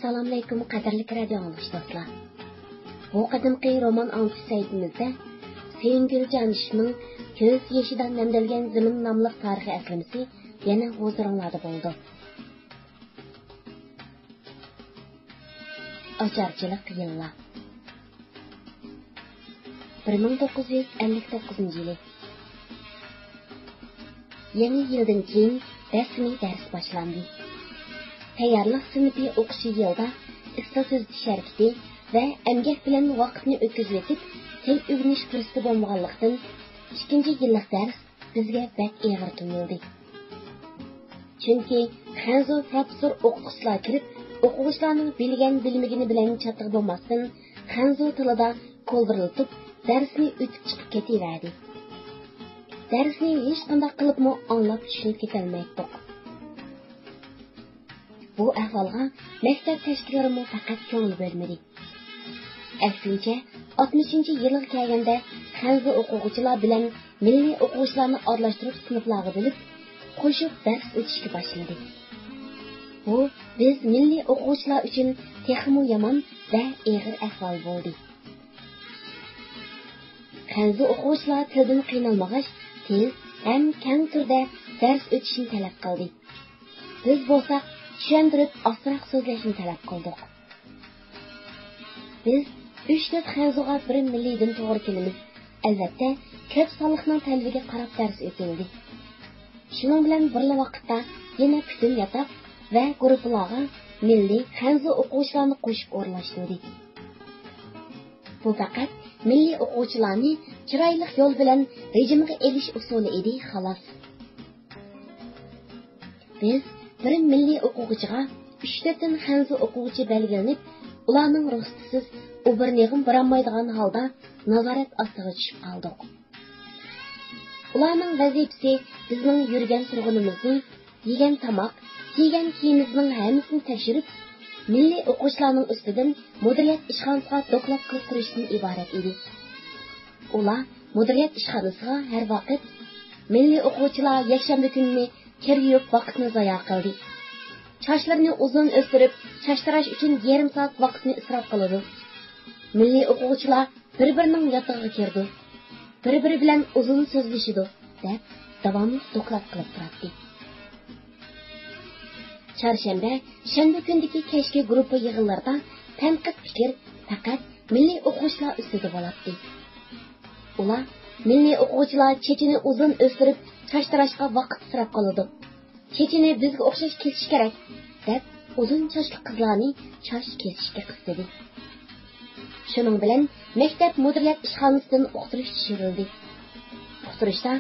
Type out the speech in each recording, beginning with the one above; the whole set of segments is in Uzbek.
Assalamu alaykum qadrli radio anglishdoshlar. Bu qadimgi roman anglish saytimizda Sevingil Janishning Ko'z yoshidan namdalgan zamin nomli tarixiy aslimasi yana huzuringlarda bo'ldi. Ocharchilik yillar 1959 yili. Yangi yildan keyin rasmiy dars boshlandi. Tayyorlik sinfi o'qishi yilda istil so'zlish harakati va emgak bilan vaqtni o'tkazib etib, til o'rganish fursati bo'lmaganlikdan ikkinchi yillik dars bizga bak og'ir tuyuldi. Chunki Xanzo professor o'quvchilar kirib, o'quvchilarning bilgan bilmagani bilan chatib bo'lmasdan Xanzo tilida qo'ldirilib, darsni o'tib chiqib ketaverdi. Darsni hech qanday qilibmi anglab tushunib ketolmaydik. Bu ahvolga maktab tashkilotlarimi faqat ko'ngil bermadi. Aksincha, 60-yilga kelganda Xanzo o'quvchilar bilan milliy o'quvchilarni aralashtirib sinflarga bo'lib, qo'shib dars o'tishga boshladi. Bu biz milliy o'quvchilar uchun texmo yomon va og'ir ahvol bo'ldi. Xanzo o'quvchilar tildan qiynalmag'ach, tez ham keng turda dars o'tishni talab qildi. Biz bo'lsak tushuntirib asroq so'zlashni talab qildik. Biz 3-4 Xanzoga bir milliydan to'g'ri kelamiz. Albatta, ko'p sonliqning talabiga qarab dars o'tildi. Shuning bilan bir vaqtda yana butun yotoq va guruhlarga milliy Xanzo o'quvchilarni qo'shib o'rlashtirdi. Bu faqat milliy o'quvchilarni chiroyli yo'l bilan rejimga elish usuli edi, xolos. Biz bir milliy o'quvchiga 3-4 dan Xanzo o'quvchi belgilanib, ularning ruxsatisiz o'birnig'im borolmaydigan holda nazorat ostiga tushib qoldik. Ularning vazifasi bizning yurgan turg'unimizni, yegan tomoq, kiygan kiyimimizning hammasini tekshirib, milliy o'quvchilarning ustidan mudiriyat ishxonasiga doklad qilib turishdan iborat edi. Ular mudiriyat ishxonasiga har vaqt milliy o'quvchilar yakshanba kunini kir yuvib vaqtni zoya qildi. Chochlarini uzun o'stirib, chashtarash uchun yarim soat vaqtni isrof qiladi. Milliy o'quvchilar bir-birining yotog'iga kirdi. Bir-biri bilan uzun so'zlashidi, deb davomli doklad qilib turadi. Chorshanba, shanba kundagi kechki guruh yig'inlarida tanqid fikr faqat milliy o'quvchilar ustida bo'ladi. Ular milliy o'quvchilar chechini uzun o'stirib, chashtarashga vaqt isrof qiladi. Chechini bizga o'xshash kesish kerak, deb uzun chochli qizlarni choch kesishga qistadi. Shuning bilan maktab mudiriyat ishxonasidan uqtirish tushirildi. Uqtirishda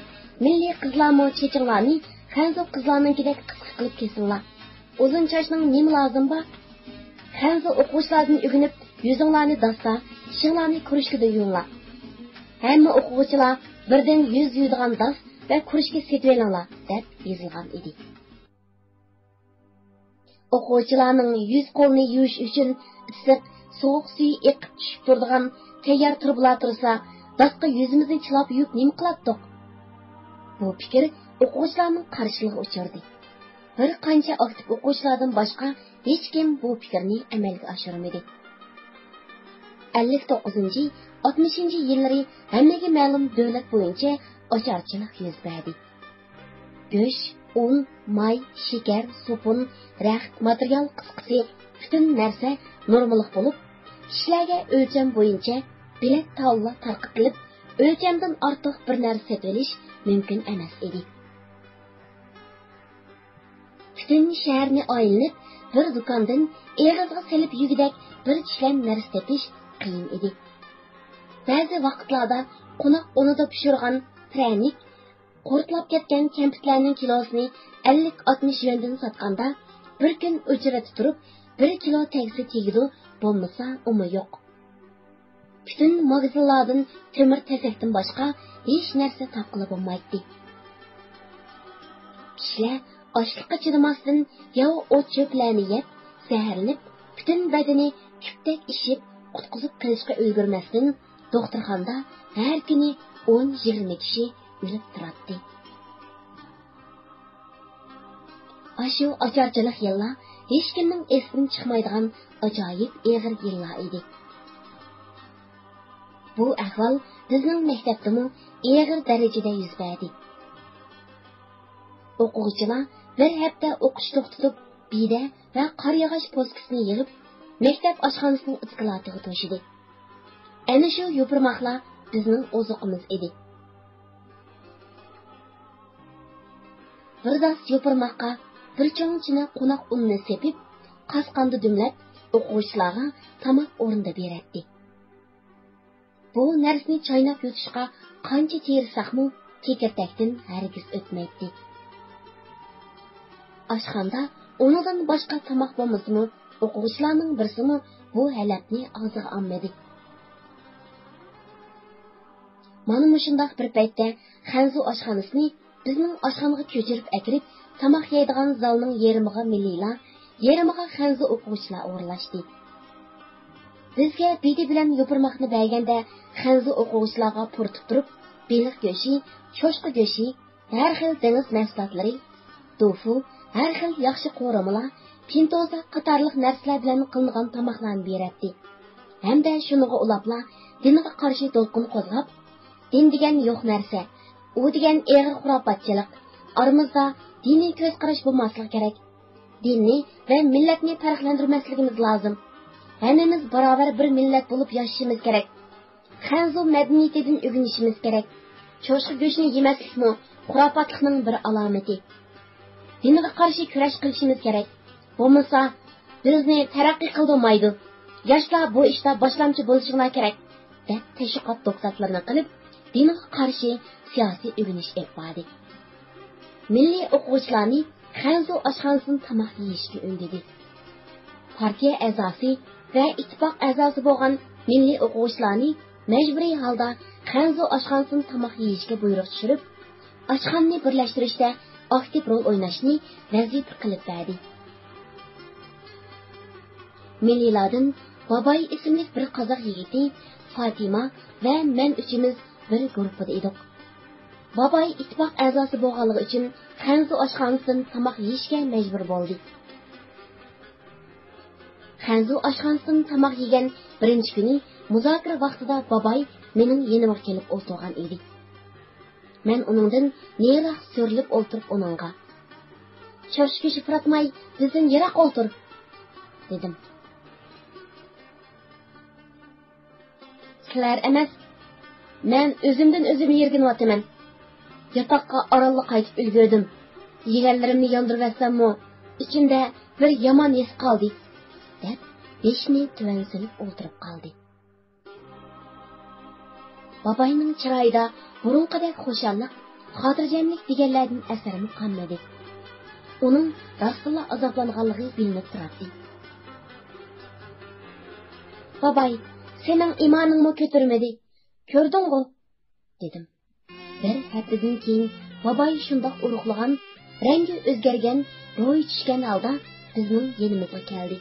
milliy qizlarmi chechinglarni Xanzo qizlarnikidek qisqa qilib kesinlar. Uzun chochning nima lozim bor? Xanzo o'quvchilardan o'rganib, yuzinglarni dasta, tishinglarni kurishkada yuvinglar. Hamma o'quvchilar birdan yuz yuydigan das va kurishga setib olinglar, deb yozilgan edi. O'quvchilarning yuz qo'lni yuvish uchun issiq, sovuq suv eqib tushib turadigan tayyor turbalar tursa, dasqa yuzimizni chilab yuvib nima qiladiq? Bu fikr o'quvchilarning qarshilig'iga uchirdi. Bir qancha aktiv o'quvchilardan boshqa hech kim bu fikrni amalga oshirmadi. 59-60 yillari hammaga ma'lum davlat bo'yicha ocharchilik yuz berdi. Go'sht, un, may, shakar, supun, raxt, material qisqasi butun narsa normalik bo'lib, kishilarga o'lcham bo'yicha bilet tavla tarqatilib, o'lchamdan ortiq bir narsa sotilish mumkin emas edi. Butun shaharni aylanib, bir do'kondan eg'izga selib yugidak bir tishlam narsa topish qiyin edi. Ba'zi vaqtlarda qo'noq o'nida pishirgan pranik, qo'rtlab ketgan kampitlarning kilosini 50-60 yuandan sotganda, bir kun o'chirati turib, 1 kilo tagsi tegidi, bo'lmasa umi yo'q. Butun magazinlardan temir tasakdan boshqa hech narsa topqilib bo'lmaydi. Kishilar ochliqqa chidamasdan yo o't-cho'plarni yeb, zaharlanib, butun badani kupdak ishib, qutqizib qilishga ulgurmasdan, doktorxonada har kuni 10-20 kishi o'lib turadi. Aşu açarçılık yıllar hech kimning esidan chiqmaydigan ajoyib eg'ir yillar edi. Bu ahvol bizning maktabdami eg'ir darajada yuz berdi. O'quvchilar bir hafta o'qish to'xtatib, biyda va qor yog'och poskasini yig'ib, maktab oshxonasining ichkilatiga to'shidi. Ana shu yopirmoqlar bizning ozuqimiz edi. Birdas yopirmoqqa bir cho'ngchini qo'noq unni sepib, qasqanda dumlab, o'quvchilarga tamoq o'rinda beradi. Bu narsani chaynab yutishga qancha tersaqmi, kekertakdan hargiz o'tmaydi. Oshxonada unudan boshqa tamoq bo'lmasmi, o'quvchilarning birisimi bu halabni og'ziga olmadi. Mana shundoq bir paytda Xanzu oshxonasini bizning oshxonaga ko'chirib akirib, tamoq yeydigan zalning yarimiga milliylar, yarimiga Xanzu o'quvchilar o'rlashdi. Bizga bidi bilan yopirmoqni berganda Xanzu o'quvchilarga purtib turib, beliq go'shi, cho'shqa go'shi, har xil dengiz mahsulotlari, tofu, har xil yaxshi qo'ramalar, pintoza qatorliq narsalar bilan qilingan tamoqlarni beradi. Hamda shuniga ulabla dinga qarshi to'lqin qo'zg'ab, din degan yo'q narsa, u degan eg'ir xurofotchilik, aramizda diniy ko'z qarash bo'lmasligi kerak. Dinni va millatni farqlantirmasligimiz lozim. Hammamiz barobar bir millat bo'lib yashashimiz kerak. Xanzu madaniyatidan o'rganishimiz kerak. Cho'shqa go'shni yemaslikmi xurofotlikning bir alomati. Dinga qarshi kurash qilishimiz kerak. Bo'lmasa bizni taraqqiy qildirmaydi. Yoshlar bu ishda boshlamchi bo'lishinglar kerak deb tashviqot do'qsatlarini qilib, dinga qarshi siyosiy o'rganish etmadi. Milliy o'quvchilarni Xanzu oshxonasining tamoq yeyishga undadi. Partiya a'zosi va ittifoq a'zosi bo'lgan milliy o'quvchilarni majburiy holda Xanzu oshxonasining tamoq yeyishga buyruq tushirib, oshxonani birlashtirishda aktiv rol o'ynashni vazifa qilib berdi. Milliylardan Babay ismli bir qozoq yigiti Fatima va men uchimiz bir guruhda edik. Babay ittifoq a'zosi bo'lganligi uchun Xanzu oshxonasidan tamoq yeyishga majbur bo'ldi. Xanzu oshxonasidan tamoq yegan birinchi kuni muzokara vaqtida Babay mening yonimga kelib o'tirgan edi. Men uningdan neriroq so'rilib o'tirib uningga: "Cho'shqa shifratmay, bizdan yiroq o'tir" dedim. "Sizlar emas, men o'zimdan o'zim yerginyapman. Yotoqqa oralli qaytib ulgurdim. Yeganlarimni yondirib olsammi, ichimda bir yomon his qoldi" deb beshni tuvan silib o'tirib qoldi. Babayning chiroyida burunqidek xushallik, xotirjamlik deganlardan asarimi qolmadi. Uning rostla azoblanganligi bilinib turardi. "Babay, sening iymoningmi ko'tarmadi? Ko'rdingmi?" dedim. Bir haftadan keyin Babay shundoq uruqlagan, rangi o'zgargan, ro'y tushgan holda bizning yenimizga keldi.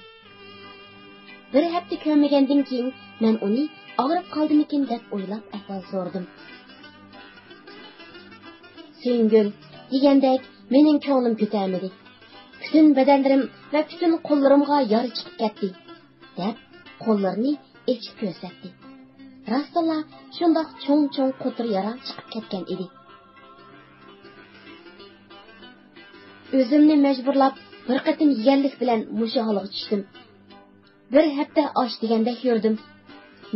Bir hafta ko'rmagandan keyin men uni og'rib qoldimikin deb o'ylab ahvol so'radim. "Singil" degandek mening ko'nglim ko'tarmadi. Butun badanlarim va butun qo'llarimga yara chiqib ketdi deb qo'llarini echib ko'rsatdi. Rostla shundoq cho'ng-cho'ng qo'tir yara chiqib ketgan edi. O'zimni majburlab bir qatim yeganlik bilan mushu holga tushdim. Bir hafta osh degandek yurdim.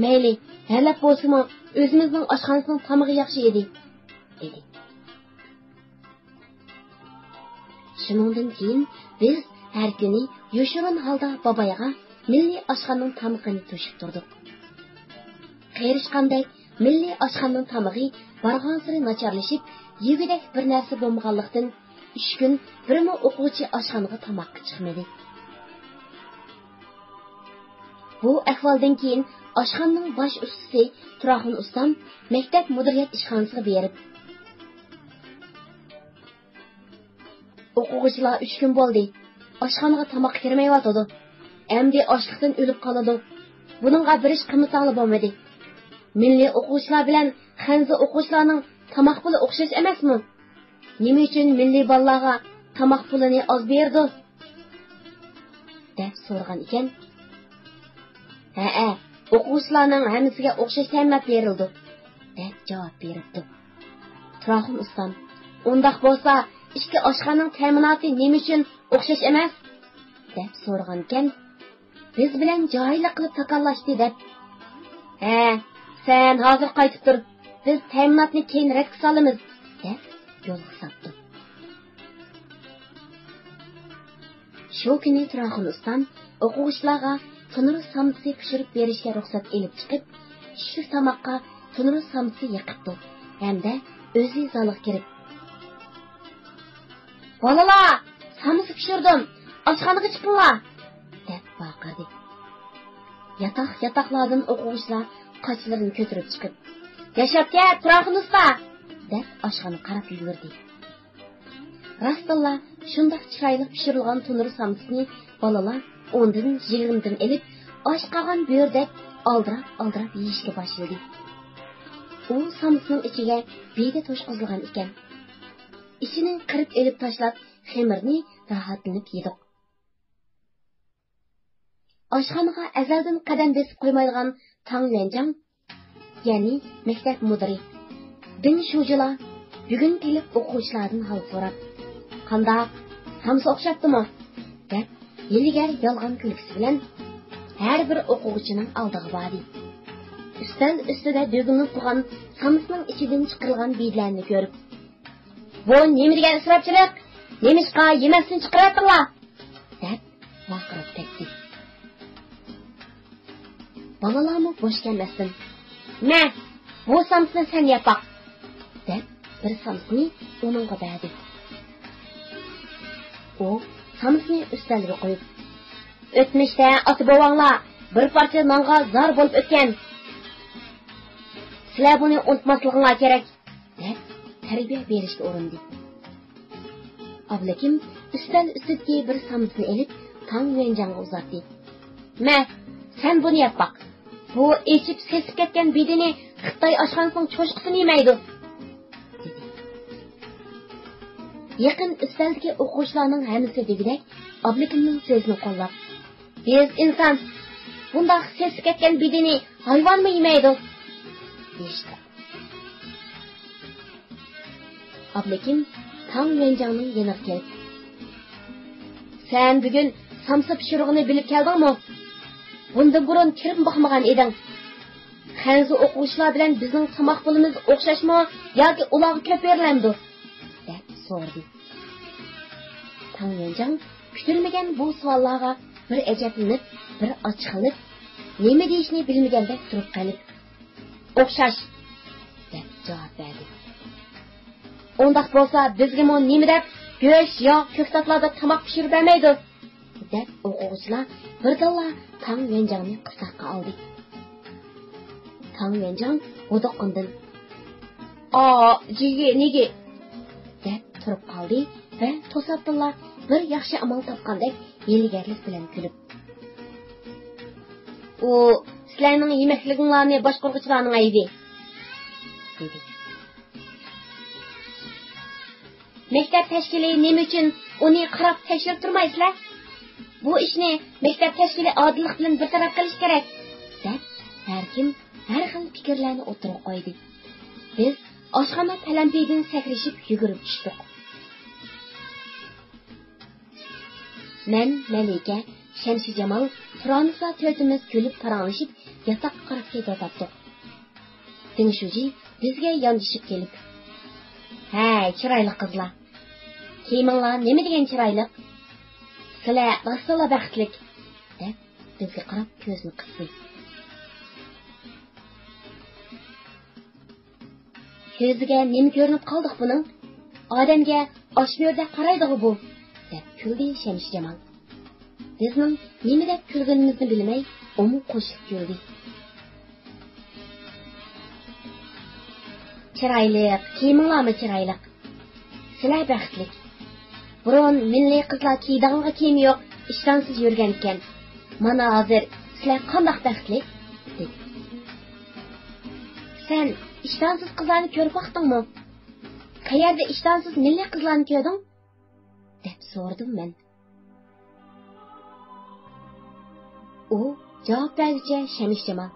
Mayli, halab bo'lsa-mu, o'zimizning oshxonasining tamog'i yaxshi edi, dedi. Shuningdan keyin biz har kuni yoshirin holda babayga milliy oshxonaning tamog'ini to'shib turdik. Qerishqandek milliy oshxonaning tamog'i borgan sari nacharlashib, yegidek bir narsa bo'lmaganlikdan 3 kun birmi o'quvchi oshxonaga tamoqqa chiqmadi. Bu ahvoldan keyin oshxonaning bosh ustasi Turahun ustam maktab mudiriyat ishxonasiga berib, "O'quvchilar 3 kun bo'ldi. Oshxonaga tamoq kirmayotdi. Endi ochlikdan o'lib qoladi. Buningga bir ish qilmasanglar bo'lmadi. Milliy o'quvchilar bilan Xanzu o'quvchilarning tamoq puli o'xshash emasmi? Nima uchun milliy bolalarga tamoq pulini oz berdi deb so'ragan ekan. Ha, o'quvchilarning hammasiga o'xshash ta'minot berildi deb javob beribdi. Turahim ustam, undaq bo'lsa, ikki oshxonaning ta'minoti nima uchun o'xshash emas deb so'ragan ekan. Biz bilan joyli qilib takonlashdi deb. Sen hozir qaytib tur. Biz ta'minotni keyinroq solamiz deb yo'lga sapdi. Shu kuni Turahim ustam o'quvchilarga tunur samsi pishirib berishga ruxsat elib chiqib, shu tamoqqa tunur samsi yiqibdi hamda o'zi zalga kirib, "Bolalar, samsi pishirdim, oshxonaga chiqinglar" deb baqirdi. Yataqlardan o'quvchilar qochlarini ko'tarib chiqib, "Yashab-ke, Turahim usta" deb oshxona qarab yugurdi. Rastilla shundoq chiroyli pishirilgan tunur samsini bolalar 10-20 elib, osh qolgan bo'rdek aldirab yeyishga boshladi. U samsining ichiga beyda to'shqizilgan ekan. Ishini qirib elib tashlab, xemirni rohatlanib yedik. Oshxonaga azaldan qadam besib qo'ymaydigan Tang Yuanjang, ya'ni maktab mudiri Bin Shujila bugun kelib o'quvchilardan hol so'rab, "Qandoq? Samsi o'xshatdimi?" deb yiligar yolg'on kulgisi bilan har bir o'quvchining oldiga bordi. Ustal ustida do'ginib turgan samsining ichidan chiqarilgan biylarni ko'rib, "Bu nima degan isrofchilik? Nemishqa yemasini chiqaryapsizlar?" deb vaqirib ketdi. Balalarni bo'sh kelmasdan, "Ma, bu samsini sen yapaq" deb bir samsini uningga berdi. U samsini ustalga qo'yib, "O'tmishda ota-bobonglar bir parcha nonga zor bo'lib o'tgan. Sizlar buni unutmasliginglar kerak" deb tarbiya berishga urindi. Ablakim ustal ustidagi bir samsini elib Tang Yuanjangga uzatdi. "Ma, sen buni yapaq. Bu echib sesib ketgan bedini Xitoy oshxonasining cho'shqisini yemaydi" dedi. Yaqin ustaldagi o'quvchilarning hammasi degidek Ablikimning so'zini qo'llab, "Biz inson, bundoq sesib ketgan bedini hayvonmi yemaydi?" deyishdi. Ablikim Tang Yuanjangning yoniga kelib, "Sen bugun samsa pishirig'ini bilib keldingmi? Bundan burun kirib boqmagan eding. Xanzi o'quvchilar bilan bizning tamoq pulimiz o'xshashmi yoki ularga ko'p berilamdi?" deb so'radi. Tang Yuanjang kutilmagan bu savollarga bir ajablanib, bir ochiqlanib, nima deyishni bilmagandek turib qolib, "O'xshash" deb javob berdi. "Undaq bo'lsa, bizga mo nima deb go'sht yo ko'ktatlarda tamoq pishirib bermaydi?" deb o'quvchilar birdalla Tang Yuanjangni qistoqqa oldi. Tang Yuanjang o'doqqindan, "Jigi nega?" deb turib qoldi va to'satdan bir yaxshi amal topgandek yeligarlik bilan kulib, "U sizlarning yemakliginglarni boshqaruvchilarning aybi" dedi. "Maktab tashkili nima uchun uni qarab tekshirib turmaysizlar? Bu ishni maktab tashkili odillik bilan bir taraf qilish kerak" deb har kim har xil fikrlarni o'tirib qo'ydi. Biz oshxona talambidan sakrashib yugurib tushdik. Men, Malika, Shamsi Jamol, Turanisa to'rtimiz kulib paranglashib yotoqqa qarab ketayotdik. Tingshuji bizga yondashib kelib, "Hey, chiroyli qizlar. Kiyiminglar nima degan chiroyli? Sizlar rostla baxtlik" deb bizga qarab ko'zni qisdi. "Ko'ziga nima ko'rinib qoldiq buning? Odamga oshmorda qaraydi bu" deb kuldi Shamsi Jamol. Bizning nima deb kulganimizni bilmay, uni qo'shib kuldi. "Chiroyli, kiyiminglarmi chiroyli? Sizlar baxtlik. Burun milliy qizlar kiydiğanga kiyimi yo'q, ishtonsiz yurgan ekan. Mana hozir sizlar qandoq baxtlik" dedi. "Sen ishtonsiz qizlarni ko'rib vaqtingmi? Qayerda ishtonsiz milliy qizlarni ko'rding?" deb so'radim men. U javob berguncha Shamish Jamol.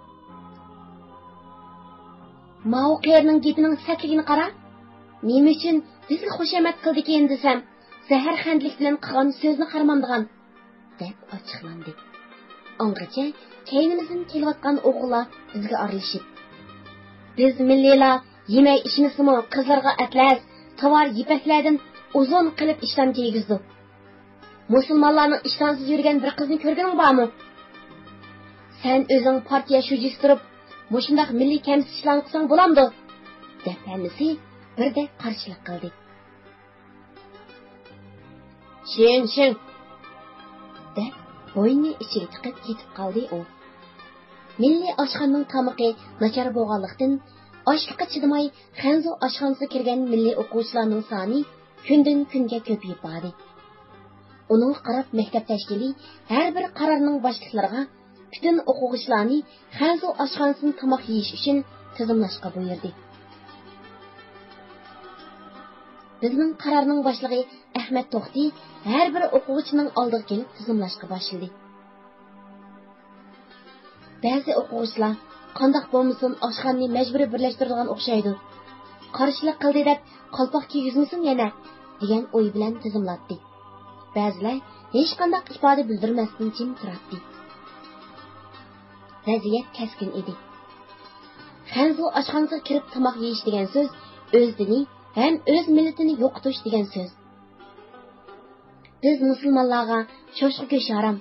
Mao qerning gapining sakligini qara. Nima uchun bizni xushamat qildi ekan desam, zahar xandlik bilan qilgan so'zni qarmandigan deb ochiqlandi. Ongacha keynimizdan kelayotgan o'g'illar bizga aralashib, biz milliylar yemay ishmisimi qizlarga atlas, tovar yipaklardan uzun qilib ishdan tegizdi. Musulmonlarning ishtonsiz yurgan bir qizni ko'rganing bormi? Sen o'zing partiya shujisi turib, mushundaq milliy kamsitishlarni qilsang bo'lamdi, deb hammasi birda qarshilik qildi. Shin deb bo'yinni ichiga tiqib ketib qoldi u. Milliy oshxonaning tamoqi nachar bo'lganlikdan ochliqqa chidamay Xanzu oshxonasiga kirgan milliy o'quvchilarning soni kundan kunga ko'payib bordi. Uning qarab maktab tashkili har bir qarorning boshliqlariga bütün o'quvchilarni Xanzu oshxonasining tamoq yeyish uchun tizimlashga buyurdi. Bizning qarorning boshlig'i Ahmad To'xti har bir o'quvchining oldiga kelib tizimlashga boshladi. Ba'zi o'quvchilar qandoq bo'lmasin oshxonani majburiy birlashtiradigan o'xshaydi. Qarshilik qildi deb qalpoq kiygizmasin yana degan o'y bilan tizimlatdi. Ba'zilar hech qanday ifoda bildirmasdan jim turardi. Vaziyat keskin edi. Xanzu oshxonasiga kirib tamoq yeyish degan so'z o'z dini ham o'z millatini yo'qotish degan so'z. Biz musulmonlarga shoshqa go'sh harom.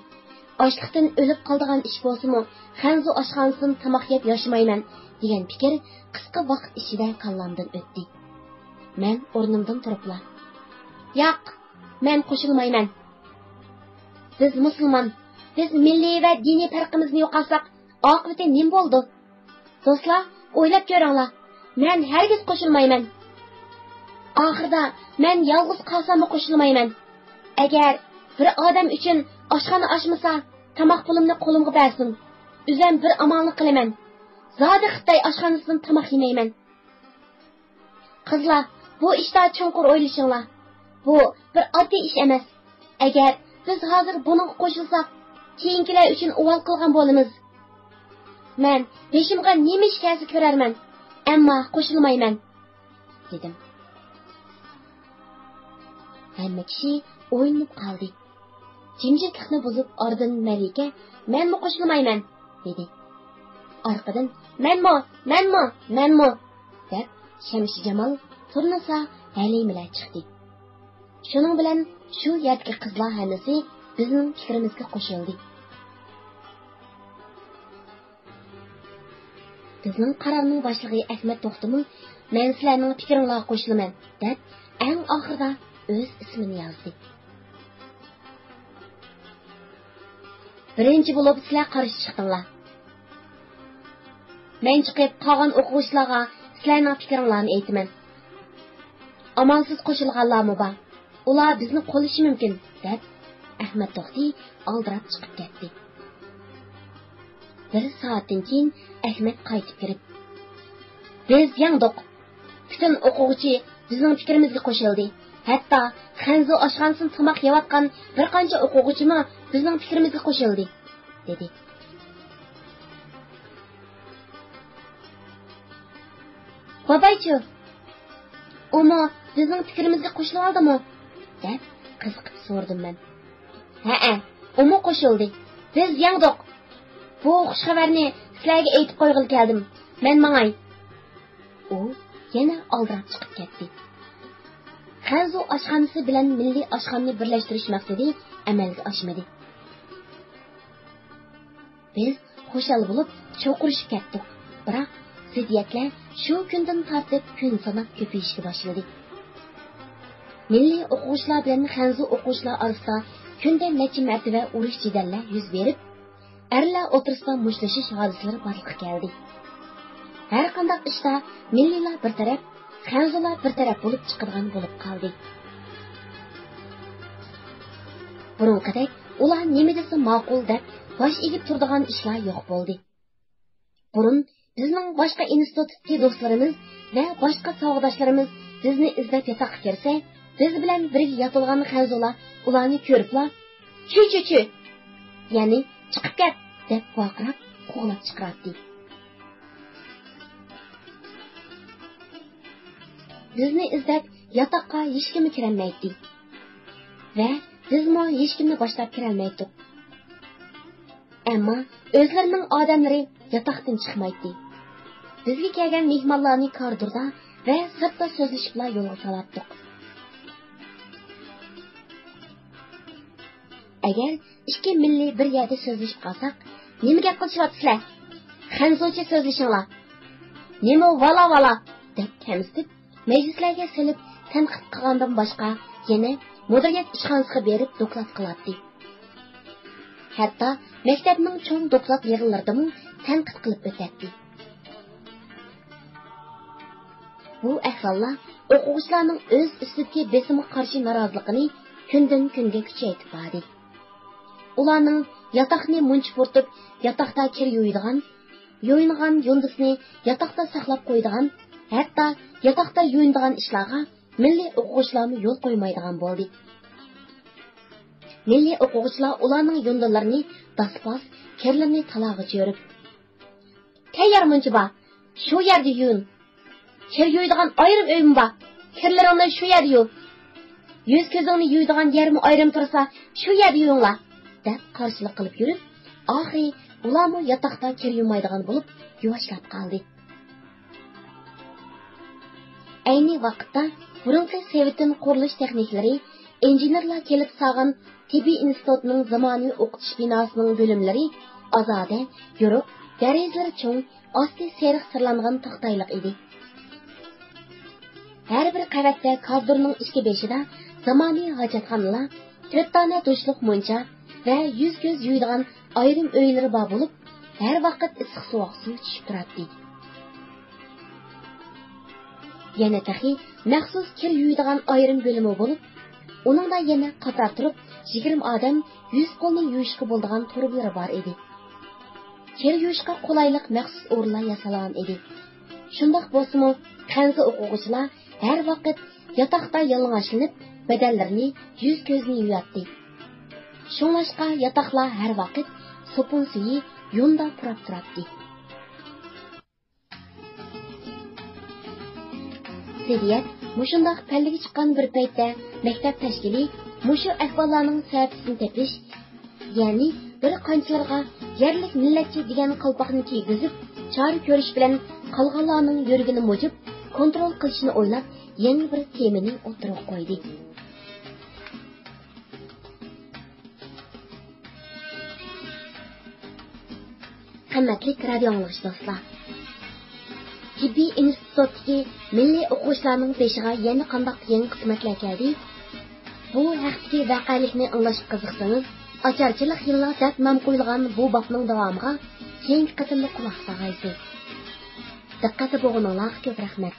Ochliqdan o'lib qoladigan ish bo'lsa-mu, Xanzu oshxonasidan tamoq yeb yashamayman degan fikr qisqa vaqt ichida qallamdan o'tdi. Men o'rnimdan turibla. Yo'q, men qo'shilmayman. Biz musulmon, biz milliy va diniy farqimizni yo'qotsak, oqibati nima bo'ldi? Do'stlar, o'ylab ko'ringlar. Men hargiz qo'shilmayman. Oxirida men yolg'iz qolsam qo'shilmayman. Agar bir odam uchun oshxona ochmasa, tamoq pulimni qo'limga bersin. O'zim bir amalni qilaman. Zodi Xitoy oshxonasidan tamoq yemayman. Qizlar, bu ishda chunqur o'ylashinglar. Bu bir oddiy ish emas. Agar biz hozir buningga qo'shilsak, keyingilar uchun uvol qilgan bo'lamiz. Men beshimga nima ish kelsa ko'rarman, ammo qo'shilmayman, dedim. Hamma kishi o'yinib qoldi. Jimjitlikni buzib ordan Malika, "Men qo'shilmayman", dedi. Orqadan "Menmi" deb Shamish Jamol turnasa Halimlar chiqdi. Shuning bilan shu yerdagi qizlar hammasi bizning fikrimizga qo'shildi. Bizning qarorning boshlig'i Ahmad To'xtimi "Men sizlarning fikringizga qo'shilaman" deb eng oxirida o'z ismini yozdi. Birinchi bo'lib sizlar qarshi chiqdinglar. Men chiqib qolgan o'quvchilarga sizlarning fikringlarni aytaman. Amalsiz qo'shilganlarmi bor? Ular bizni qo'llashi mumkin, deb Ahmad To'xti aldirab chiqib ketdi. Bir soatdan keyin Ahmad qaytib kirib, "Biz yangdiq. Bütün o'quvchi bizning fikrimizga qo'shildi. Hatto Xanzu oshxonasidan tamoq yeyotgan bir qancha o'quvchimi bizning fikrimizga qo'shildi", dedi. "Babaychi, uni bizning fikrimizga qo'shilib oldimi?" deb qiziqib so'radim men. "Ha, uni qo'shildi. Biz yangdiq. Bu xush xabarni sizlarga aytib qo'yg'il keldim. Men mangay." U yana oldirab chiqib ketdi. Xanzu oshxonasi bilan milliy oshxonani birlashtirish maqsadi amalga oshmadi. Biz xushal bo'lib cho'qirishib ketdik. Biroq ziddiyatlar shu kundan tortib kun sanab ko'payishga boshladi. Milliy o'quvchilar bilan Xanzu o'quvchilar orasida kunda necha marta urush jidallar yuz berib, erlar o'tirsida mushtlashish hodisalari barliqqa keldi. Har qanday ishda milliylar bir taraf, Xanzular bir taraf bo'lib chiqadigan bo'lib qoldi. Burunqidek ular nima desa ma'qul deb bosh egib turadigan ishlar yo'q bo'ldi. Burun bizning boshqa institutdagi do'stlarimiz va boshqa savodashlarimiz bizni izlab yotoqqa kirsa, biz bilan birga yotilgan Xanzolar ularni ko'ribla "Chu, ya'ni chiqib ket" deb vaqirab, qo'g'lab chiqardi. Bizni izlab yotoqqa hech kim kirolmaydi va bizmo hech kimni boshlab kirolmaydik. Ammo o'zlarining odamlari yotoqdan chiqmaydi. Bizga kelgan mehmonlarni koridorda va sirtda so'zlashib yo'lga solatdik. Agar ikki milliy bir yerda so'zlashib qolsak, nima gap qilishyapsizlar? Xanzocha so'zlashinglar. Nima vala deb kamsitib, majlislarga silib tanqid qilgandan boshqa yana mudiriyat ishxonasiga berib doklad qiladi. Hatto maktabning cho'ng doklad yig'inlaridami tanqid qilib o'tadi. Bu ahvollar o'quvchilarning o'z ustidagi besimga qarshi noroziligini kundan kunga kuchaytirib bordi. Ularning yotoqni munch purtib, yotoqda kir yo'yingan yundisni yotoqda saqlab qo'ydigan, hatto yotoqda yuyindigan ishlarga milliy o'quvchilarni yo'l qo'ymaydigan bo'ldi. Milliy o'quvchilar ularning yundilarini daspas, kirlarni talog'i cho'rib, "Tayyor munchi bor, shu yerda yuyun. Kir yuydigan ayrim uyim bor, kirlaringni shu yerda yuy. Yuz ko'zingni yuydigan yermi ayrim tursa, shu yerda yuyinglar" deb qarshilik qilib yurib, oxiri ularmi yotoqda kir yuymaydigan bo'lib, yuvashlab qoldi. Ayni vaqtda burungi Sovetning qurilish texniklari, injenerlar kelib sog'an tibbiy institutining zamoniy o'qitish binosining bo'limlari ozoda, yo'riq, derazalari cho'ng, osti seriq sirlangan taxtayliq edi. Har bir qavatda koridorning ichki beshida zamoniy hojatxonalar, 4 dona dushliq muncha va yuz ko'z yuydigan ayrim uylari bor bo'lib, har vaqt issiq sovuq suv tushib turadi. Yana taxi maxsus kir yuydigan ayrim bo'limi bo'lib, uningda yana qator turib 20 odam 100 qo'lni yuyishga bo'ladigan turblari bor edi. Kir yuyishga qulaylik maxsus o'rinlar yasalgan edi. Shundoq bo'lsa-mu, Xanzo o'quvchilar har vaqt yotoqda yalang'ochlanib, badanlarini, yuz ko'zni yuyatdi. Shunlashqa yotoqlar har vaqt sopun suyi yunda purab turadi. Ziddiyat mushundoq pallaga chiqqan bir paytda maktab tashkili mushu ahvollarning sababini tepish, ya'ni bir qanchalarga yerlik millatchi degan qalpoqni kiygizib, chora ko'rish bilan qolganlarning yurgini mujib kontrol qilishni o'ylab, yangi bir temani o'tirib qo'ydi. Qimmatli radio anglag'ich do'stlar. Tibbiy institutdagi milliy o'quvchilarning beshiga yana qanday yangi qismatlar keldi? Bu haqdagi voqelikni anglashga qiziqsangiz, ocharchilik yillar deb nom qo'yilgan bu bobning davomiga keyingi qatimda quloq solg'aysiz. Diqqati bo'lganingizga ko'p rahmat.